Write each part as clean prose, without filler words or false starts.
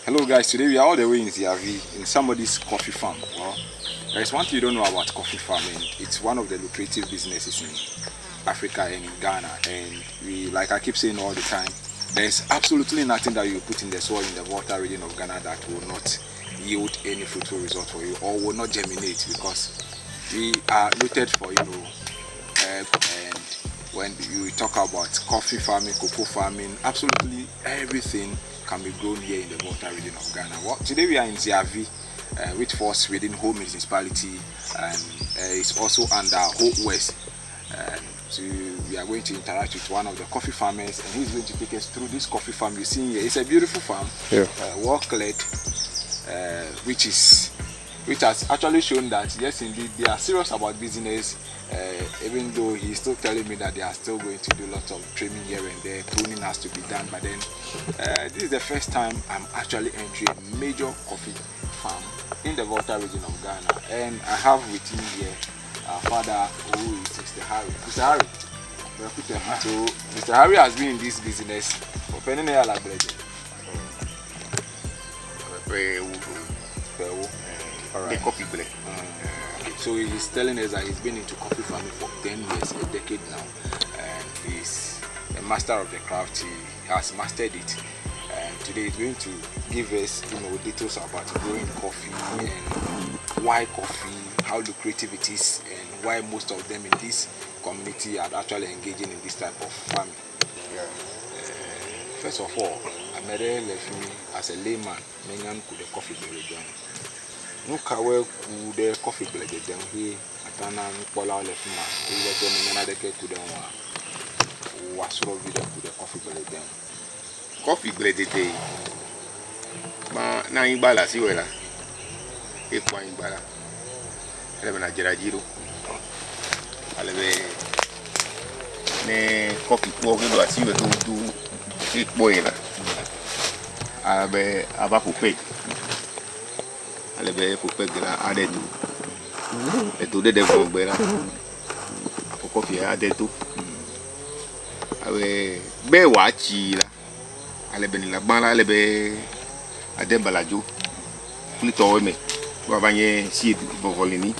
Hello guys, today we are all the way in Ziavi in somebody's coffee farm. Well, there's one thing you don't know about coffee farming. It's one of the lucrative businesses in Africa and in Ghana, and we, like I keep saying all the time, there's absolutely nothing that you put in the soil in the Volta region of Ghana that will not yield any fruitful result for you or will not germinate, because we are noted for and when you talk about coffee farming, cocoa farming, absolutely everything can be grown here in the Volta region of Ghana. Well, today we are in Ziavi, which falls within Ho municipality and is also under Ho West. So we are going to interact with one of the coffee farmers, and he's going to take us through this coffee farm you see here. It's a beautiful farm, well cleared, which has actually shown that yes, indeed, they are serious about business. Even though he's still telling me that they are still going to do lots of trimming here and there, pruning has to be done. But then this is the first time I'm actually entering a major coffee farm in the Volta region of Ghana, and I have with me here our father, who is Mr. Harry. Mr. Harry, so Mr. Harry has been in this business for penny like the coffee black. So he's telling us that he's been into coffee farming for 10 years, a decade now, and he's a master of the craft. He has mastered it, and today he's going to give us details about growing coffee and why coffee, how lucrative it is, and why most of them in this community are actually engaging in this type of farming. First of all, I met as a layman, Mengan could the coffee be done. No kawe ku de coffee blade dem he atana nkola le fuma e le to menana de ke ku dem wa soro video ku de coffee blade dem Coffee blade dey ma na igbala si wela e kwa igbala ele be na jerajiro ale be ne coffee po ke do asi we do e po ina abe aba po pe ale be pour perdre la adetu et tout de bombera pour coffee adetu awe be wachi la ale be ni la ban la ale be ade balajo plutôt me wa banye seed bovolini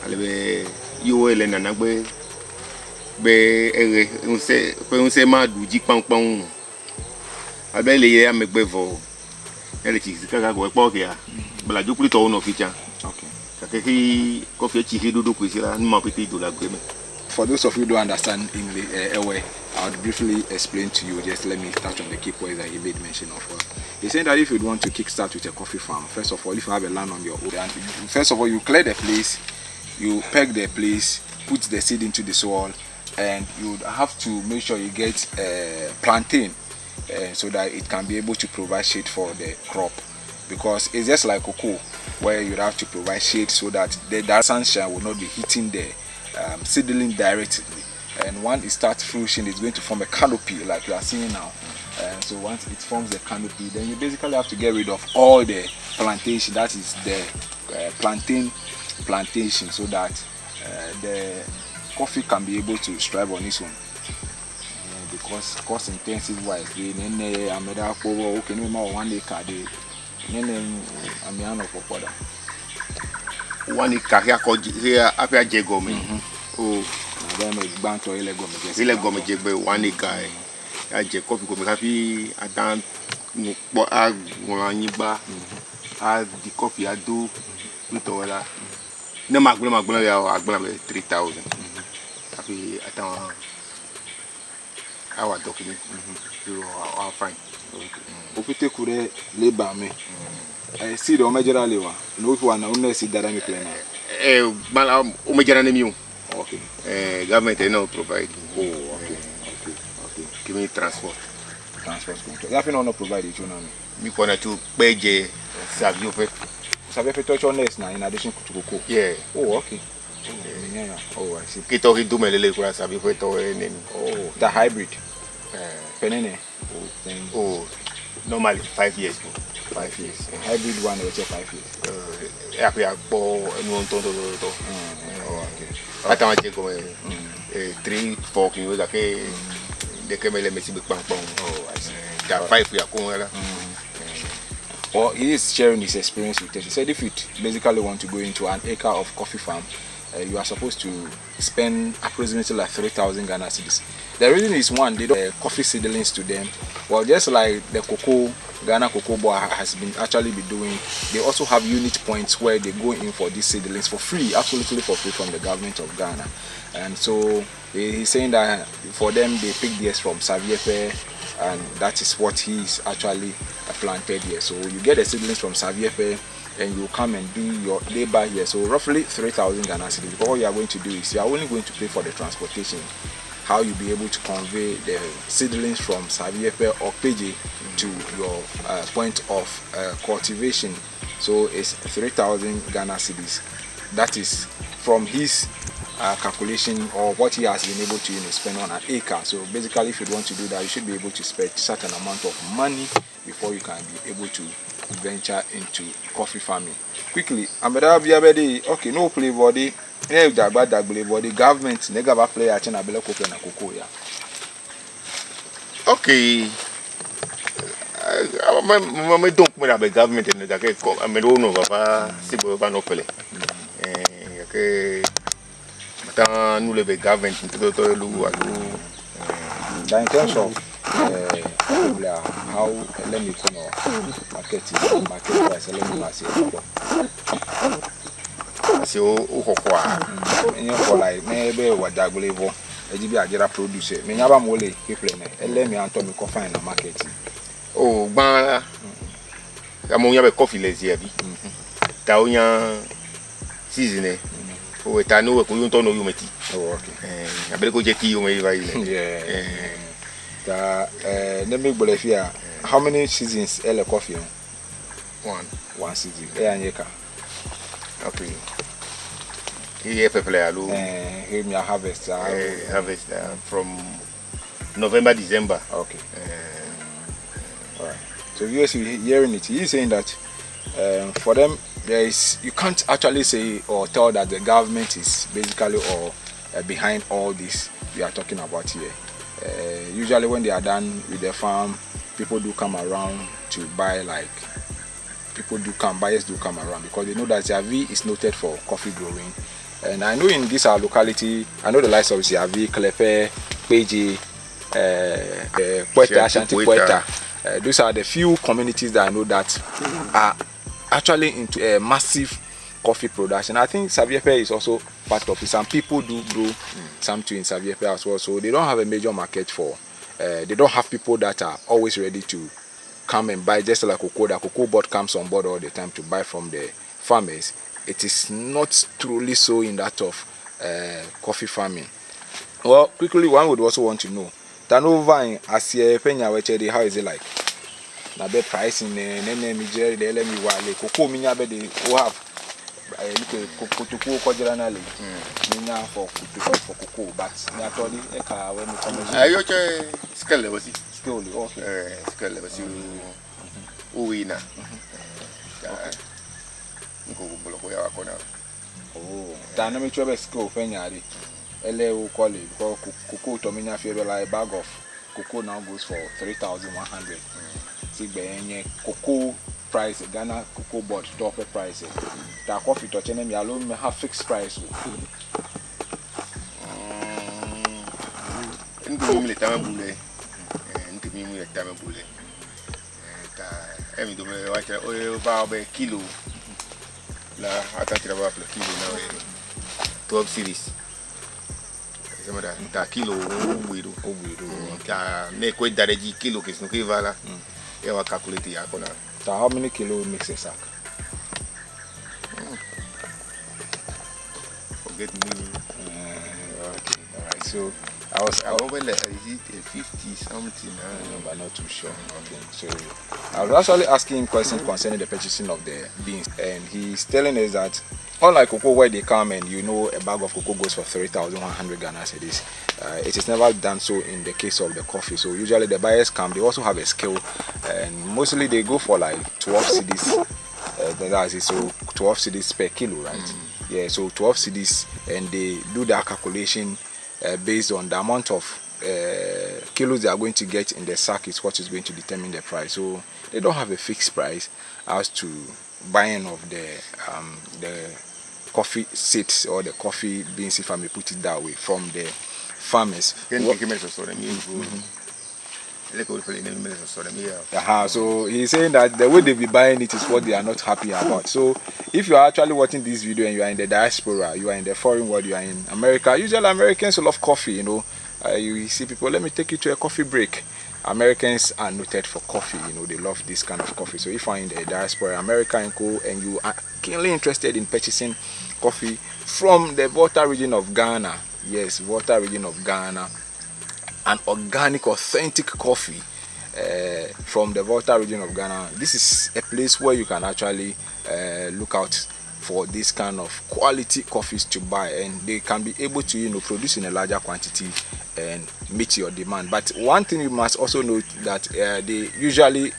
ale be yo ele nana gbe ere on se ma duji panpan abe le ye amegbe vo ele ti kaka go epo ke a bala ju plutôt no ficha. Okay. Kakeki coffee chi do kwesira nma pete do la greme. For those of you who don't understand English, I would briefly explain to you. Just let me touch on the key points that he made mention of. He's saying that if you want to kickstart with a coffee farm, first of all, if you have a land on your own, first of all, you clear the place, you peg the place, put the seed into the soil, and you have to make sure you get plantain so that it can be able to provide shade for the crop. Because it's just like cocoa, where you have to provide shade so that the sunshine will not be hitting the seedling directly. And once it starts fruition, it's going to form a canopy like you are seeing now. And so once it forms the canopy, then you basically have to get rid of all the plantation, that is the plantation, so that the coffee can be able to strive on its own. Because cost intensive wise, One ikaka ko here apia jego me o na dem gbanto ile gome jegbe one ika ya je coffee ko me kafi adan po agwon yinba a di coffee ado to wala ne magbona ya agbona be 3000 kafi atan our document our fine opite kure labor me seed o mejara lewa no if one no seed that me plan mala o mejara ne mi. Okay. Government no provide. Oh, okay. Give me transport. You no provide it, you know. Me kona to peje savio pe. Savio pe touch on this now in addition to cocoa. Yeah. Oh, okay. Yeah. Oh, I see. Kito ki dumelele kwa savio pe to name. Oh, the hybrid. Penene. Oh, normally 5 years. 5 years. Hybrid one will take 5 years. Après pour nous ton. Oh, okay. Attends, j'ai comme 3-4 kilos après de que me le mettre big bang. Oh, I see. That 5 years comme là. Well, he is sharing his experience with us. He said if you basically want to go into an acre of coffee farm, you are supposed to spend approximately like 3,000 Ghana cedis. The reason is one, they don't coffee seedlings to them. Well, just like the cocoa, Ghana Cocoa Board has been actually be doing, they also have unit points where they go in for these seedlings for free, absolutely for free from the government of Ghana. And so he's saying that for them they pick theirs from Saviepe, and that is what he's actually planted here. So you get the seedlings from Saviepe and you come and do your labor here. So roughly 3,000 Ghana cedis. Because what you are going to do is you are only going to pay for the transportation, how you'll be able to convey the seedlings from Saviepe or Peje to your point of cultivation. So it's 3,000 Ghana cedis. That is from his calculation or what he has been able to spend on an acre. So basically, if you want to do that, you should be able to spend a certain amount of money before you can be able to venture into coffee farming. Quickly, okay, no play body. The government never play a china bela cocoa na cocoa ya. Okay. I don't know about government in the case. I don't know about Sibo okay. But nous le government in in terms of how let me market price, let me so for like maybe what that believe a producer. Me never mole people let me and me find a market. Oh, ban I'm on coffee lazy abi. Taonya season oh, it's a new you don't know you meti. Oh, okay. I better go check you maybe. Yeah. Let me believe here. How many seasons ele coffee? One season. Okay. Here people are low. Here me harvest. Harvest from November, December. Okay. All right. So you guys hearing it. He's saying that for them there is, you can't actually say or tell that the government is basically or behind all this we are talking about here. Usually when they are done with the farm, people do come around to buy, like buyers do come around because they know that Ziavi is noted for coffee growing. And I know in this our locality, I know the likes of Ziavi, Klepe, Peje, Puerta, Ashanti Puerta. Those are the few communities that I know that are actually into a massive coffee production. I think Saviepe is also part of it. Some people do grow something in Saviepe as well, so they don't have a major market for. They don't have people that are always ready to come and buy, just like cocoa. The cocoa board comes on board all the time to buy from the farmers. It is not truly so in that of coffee farming. Well, quickly, one would also want to know turnover in Asia Penya, how is it like? Na be pricing nene mi jere de ele mi wale cocoa mi nya be de o have cocoa kojira na le mi nya for cocoa but na toli e ka we mi come ayo che scale wasi scale okay scale wasi o wina nko bolo ko ya wakona oh ta na mi chobe scale penya ri ele o call it because cocoa to mi nya fe be like bag of cocoa now goes for 3,100. Cocoa price, Ghana Cocoa Board top price. The coffee to channel me alone may have fixed price. Into me tamabule. Into me tamabule. Emi do me wacha o ba be kilo. La atantira ba kilo na 12 series. Ta kilo obuido ka ne ko dareji kilo ke sno ke vala e wa calculate ya kona ta how many kilo makes a sack forget me okay all right so I will is it 50 something but not too sure. Okay, so I was actually asking him questions concerning the purchasing of the beans, and he's telling us that unlike cocoa where they come and a bag of cocoa goes for 3,100 Ghana cedis, it is never done so in the case of the coffee. So usually the buyers come, they also have a scale, and mostly they go for like 12 cedis. That is so 12 cedis per kilo, right? Yeah, so 12 cedis, and they do that calculation based on the amount of kilos they are going to get in the sack is what is going to determine the price. So they don't have a fixed price as to buying of the coffee seeds or the coffee beans, if I may put it that way, from the farmers. So he's saying that the way they be buying it is what they are not happy about. So if you are actually watching this video and you are in the diaspora, you are in the foreign world, you are in America, usually Americans love coffee, you know. You see people, let me take you to a coffee break. Americans are noted for coffee, you know, they love this kind of coffee. So if you are in the diaspora, America and co, and you are keenly interested in purchasing coffee from the Volta region of Ghana, yes, Volta region of Ghana, an organic, authentic coffee from the Volta region of Ghana, this is a place where you can actually look out for this kind of quality coffees to buy, and they can be able to, you know, produce in a larger quantity and meet your demand. But one thing you must also note that they usually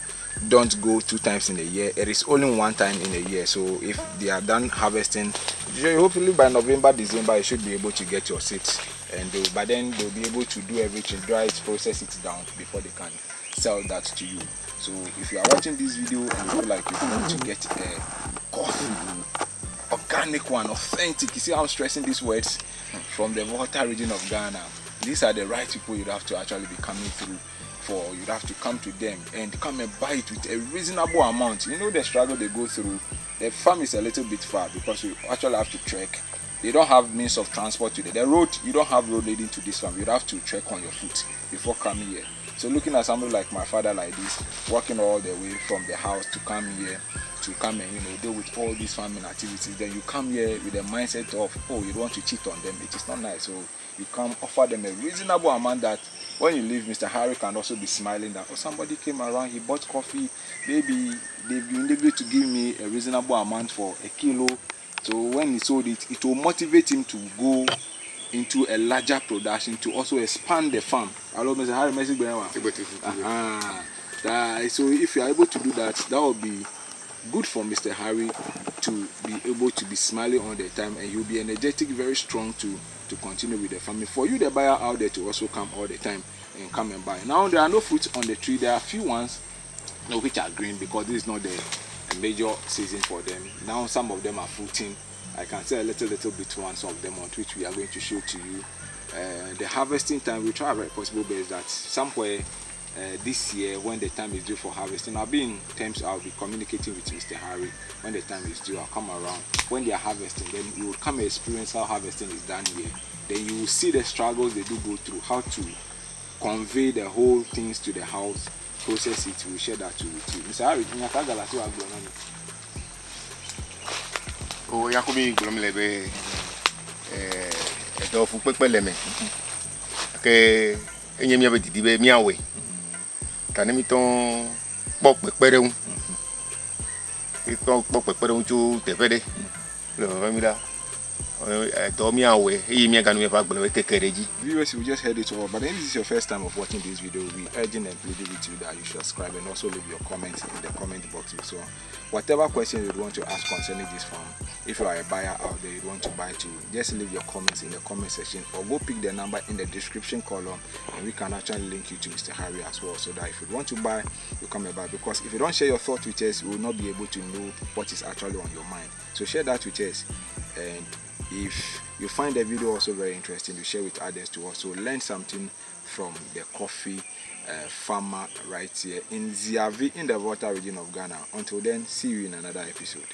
don't go 2 times in a year. It is only 1 time in a year. So if they are done harvesting, hopefully by November, December, you should be able to get your seeds, and by then they'll be able to do everything, dry it, process it down before they can sell that to you. So if you are watching this video and you feel like you want to get a coffee, organic one, authentic, you see how I'm stressing these words, from the Volta region of Ghana, these are the right people you'd have to actually be coming through for. You'd have to come to them and come and buy it with a reasonable amount. You know the struggle they go through. The farm is a little bit far because you actually have to trek. They don't have means of transport today. The road, you don't have road leading to this farm. You'd have to trek on your foot before coming here. So looking at somebody like my father like this, walking all the way from the house to come here, to come and, you know, deal with all these farming activities, then you come here with the mindset of, oh, you don't want to cheat on them. It is not nice. So you come offer them a reasonable amount that when you leave, Mr. Harry can also be smiling that, oh, somebody came around, he bought coffee, maybe they've been able to give me a reasonable amount for a kilo. So when he sold it, it will motivate him to go into a larger production, to also expand the farm. Hello, Mr. Harry, so if you are able to do that, that will be good for Mr. Harry to be able to be smiling all the time, and you'll be energetic, very strong to continue with the farming. For you, the buyer out there, to also come all the time and come and buy. Now there are no fruits on the tree. There are a few ones which are green because this is not the major season for them. Now some of them are fruiting. I can say a little bit ones of them on which we are going to show to you. The harvesting time, we try our possible best that somewhere this year, when the time is due for harvesting, I'll be communicating with Mr. Harry. When the time is due, I'll come around. When they are harvesting, then you will come and experience how harvesting is done here. Then you will see the struggles they do go through, how to convey the whole things to the house, process it. We will share that with you. Mr. Harry, oh, Yakobi, Glomlebe, Dofu Pepeleme. Okay, and you have a debate me away. Canemiton Bok Peperum. It's called Bok Peperum to the Vede. Lomida. Domi away. He may can have a take a regi. Viewers, we just heard it all, but then this is your first time of watching this video. We urging and pleading with you that you should subscribe and also leave your comments in the comment box. So whatever question you want to ask concerning this farm, if you are a buyer out there, you want to buy too, just leave your comments in the comment section, or go pick the number in the description column, and we can actually link you to Mr. Harry as well, so that if you want to buy, you come and buy. Because if you don't share your thoughts with us, we will not be able to know what is actually on your mind. So share that with us, and if you find the video also very interesting, you share with others to also learn something from the coffee farmer right here in Ziavi in the Volta region of Ghana. Until then, see you in another episode.